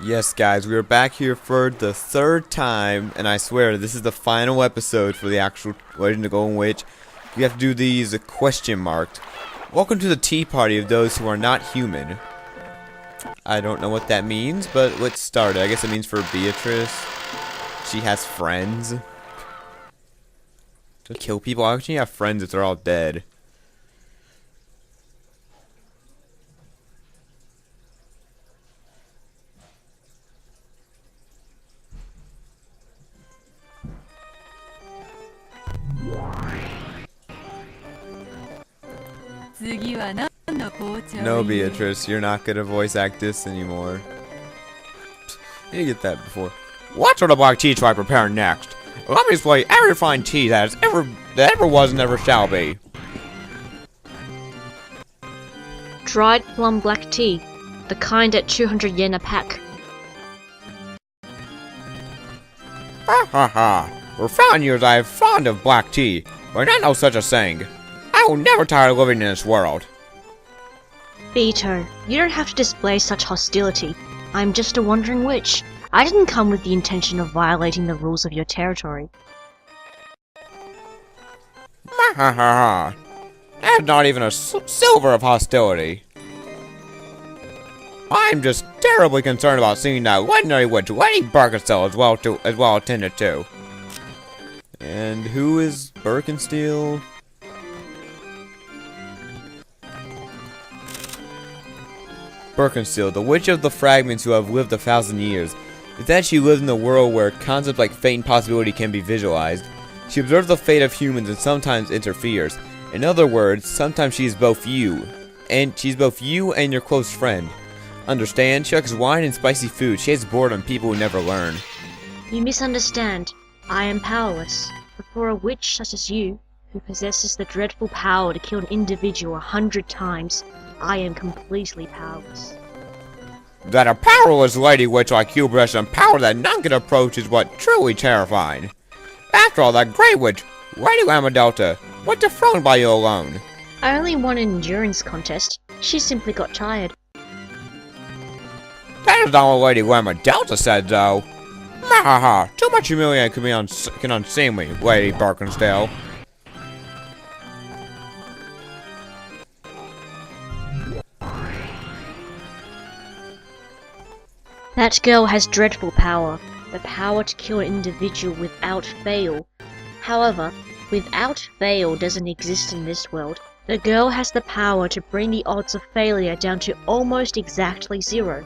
Yes, guys, we are back here for the third time, and I swear this is the final episode for the actual Legend of Golden Witch. You have to do these question marked. Welcome to the tea party of those who are not human. I don't know what that means, but let's start it. I guess it means for Beatrice. She has friends. To kill people? How can you have friends if they're all dead? No, Beatrice, you're not gonna voice act this anymore. You get that before. What sort of black tea shall I prepare next? Let me display every fine tea that ever was and ever shall be. Dried plum black tea, the kind at 200 yen a pack. Ha ha ha! For 5 years I am fond of black tea, but I know such a saying. I will never tire of living in this world. Beato, you don't have to display such hostility. I'm just a wandering witch. I didn't come with the intention of violating the rules of your territory. Ha ha ha! That's not even a silver of hostility. I'm just terribly concerned about seeing that legendary witch, Lady Birkensteel, as well attended to. And who is Birkensteel? Birkensteel, the witch of the fragments who have lived 1,000 years. It's that she lives in a world where concepts like fate and possibility can be visualized. She observes the fate of humans and sometimes interferes. In other words, sometimes she's both you and your close friend. Understand? She likes wine and spicy food. She hates boredom, people who never learn. You misunderstand. I am powerless. But for a witch such as you, who possesses the dreadful power to kill an individual 100 times, I am completely powerless. That a powerless lady witch like you possesses some power that none can approach is what truly terrifying. After all, that great witch, Lady Delta, was dethroned by you alone. I only won an endurance contest. She simply got tired. That is not what Lady Delta said, though. Mahaha, too much humiliation can unseem me, Lady Birkensteel. That girl has dreadful power, the power to kill an individual without fail. However, without fail doesn't exist in this world. The girl has the power to bring the odds of failure down to almost exactly 0.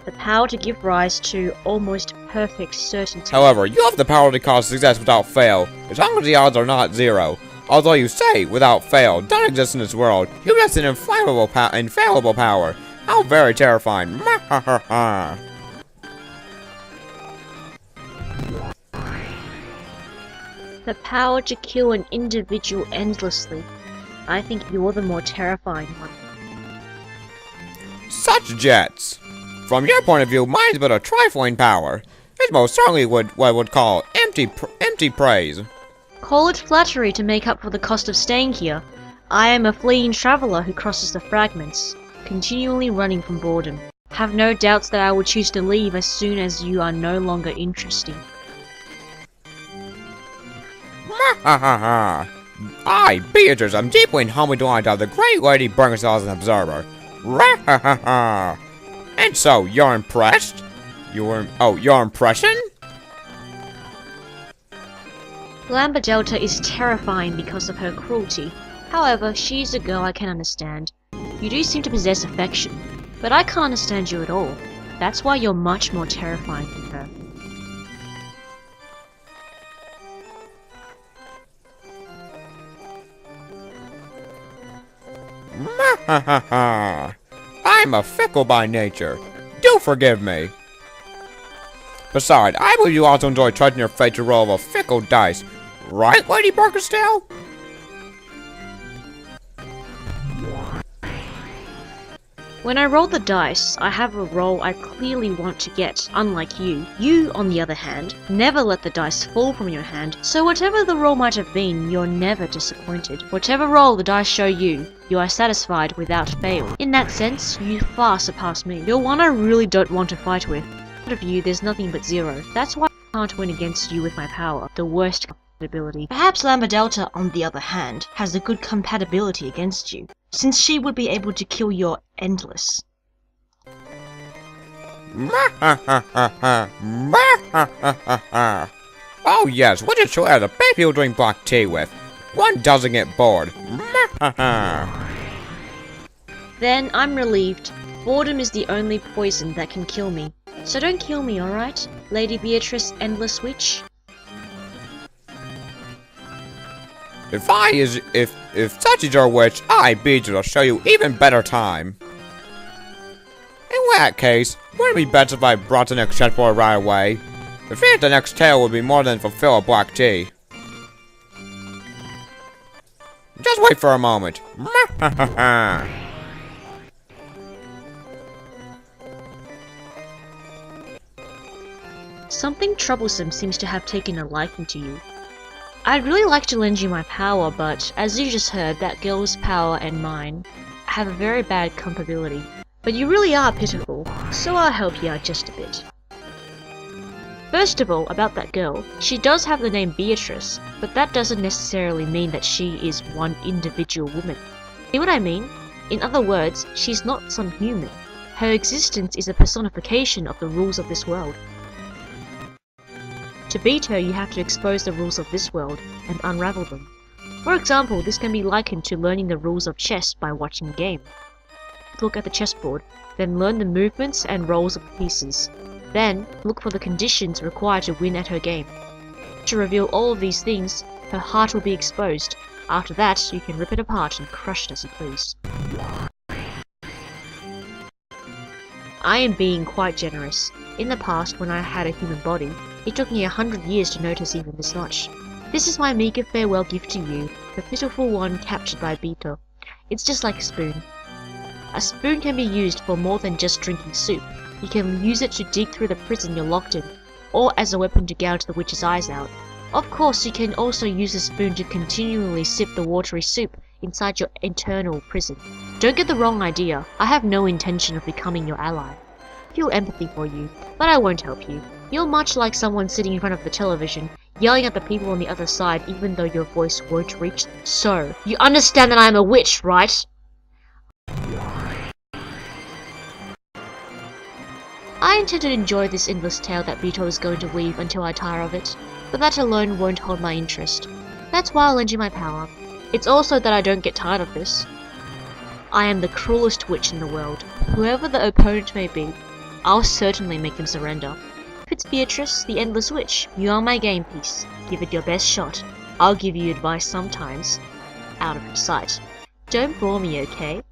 The power to give rise to almost perfect certainty. However, you have the power to cause success without fail, as long as the odds are not 0. Although you say, without fail, don't exist in this world, you possess an infallible power. How very terrifying. Mahaha. The power to kill an individual endlessly. I think you're the more terrifying one. Such jets! From your point of view, mine's but a trifling power. It's most certainly what I would call empty praise. Call it flattery to make up for the cost of staying here. I am a fleeing traveler who crosses the fragments, continually running from boredom. Have no doubts that I will choose to leave as soon as you are no longer interesting. Ha ha ha! I, Beatrice, am deeply and humbly delighted to have the great Lady Birkensteel as an observer. Ha ha ha! And so, you're impressed? Your impression? Lambda Delta is terrifying because of her cruelty. However, she's a girl I can understand. You do seem to possess affection, but I can't understand you at all. That's why you're much more terrifying than her. Ha ha ha! I'm a fickle by nature. Do forgive me. Besides, I believe you also enjoy trusting your fate to roll a fickle dice. Right, Lady Birkensteel? When I roll the dice, I have a roll I clearly want to get, unlike you. You, on the other hand, never let the dice fall from your hand, so whatever the roll might have been, you're never disappointed. Whatever roll the dice show you, you are satisfied without fail. In that sense, you far surpass me. You're one I really don't want to fight with. of you, there's nothing but 0. That's why I can't win against you with my power, the worst compatibility. Perhaps Lambda Delta, on the other hand, has a good compatibility against you, since she would be able to kill your Endless. Oh yes, what a choice a baby will drink black tea with. One doesn't get bored. Then I'm relieved. Boredom is the only poison that can kill me. So don't kill me, alright? Lady Beatrice, Endless Witch? If such is your wish, I, Beatrice, will show you even better time. In that case, wouldn't it be better if I brought the next chessboard right away? Defeat the next tale would be more than fulfill a black tea. Just wait for a moment. Something troublesome seems to have taken a liking to you. I'd really like to lend you my power, but as you just heard, that girl's power and mine have a very bad compatibility. But you really are pitiful, so I'll help you out just a bit. First of all, about that girl, she does have the name Beatrice, but that doesn't necessarily mean that she is one individual woman. See what I mean? In other words, she's not some human. Her existence is a personification of the rules of this world. To beat her, you have to expose the rules of this world and unravel them. For example, this can be likened to learning the rules of chess by watching a game. Look at the chessboard, then learn the movements and roles of the pieces. Then, look for the conditions required to win at her game. To reveal all of these things, her heart will be exposed. After that, you can rip it apart and crush it as you please. I am being quite generous. In the past, when I had a human body, it took me 100 years to notice even this much. This is my meager farewell gift to you, the pitiful one captured by Beetle. It's just like a spoon. A spoon can be used for more than just drinking soup. You can use it to dig through the prison you're locked in, or as a weapon to gouge the witch's eyes out. Of course, you can also use a spoon to continually sip the watery soup inside your internal prison. Don't get the wrong idea, I have no intention of becoming your ally. I feel empathy for you, but I won't help you. You're much like someone sitting in front of the television, yelling at the people on the other side even though your voice won't reach them. So, you understand that I'm a witch, right? I intend to enjoy this endless tale that Beetle is going to weave until I tire of it, but that alone won't hold my interest. That's why I'll lend you my power. It's also that I don't get tired of this. I am the cruelest witch in the world. Whoever the opponent may be, I'll certainly make them surrender. If it's Beatrice, the Endless Witch, you are my game piece. Give it your best shot. I'll give you advice sometimes. Out of your sight. Don't bore me, okay?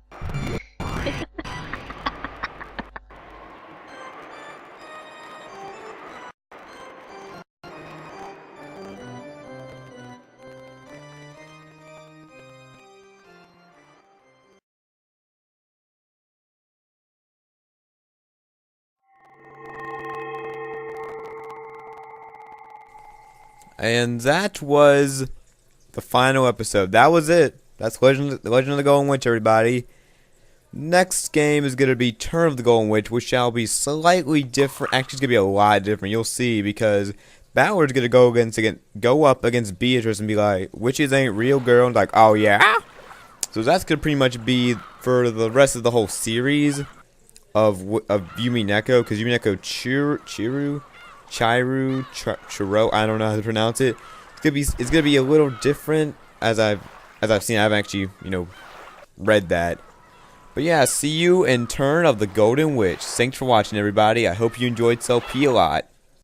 And that was the final episode. That was it. That's Legend of the Golden Witch, everybody. Next game is going to be Turn of the Golden Witch, which shall be slightly different. Actually, it's going to be a lot different. You'll see, because Ballard's going to go up against Beatrice and be like, witches ain't real, girl. And like, oh yeah? So that's going to pretty much be for the rest of the whole series of Umineko, because Umineko Chiro, I don't know how to pronounce it. It's gonna be a little different as I've seen. I haven't actually, read that. But yeah, see you in Turn of the Golden Witch. Thanks for watching, everybody. I hope you enjoyed. So, pee a lot.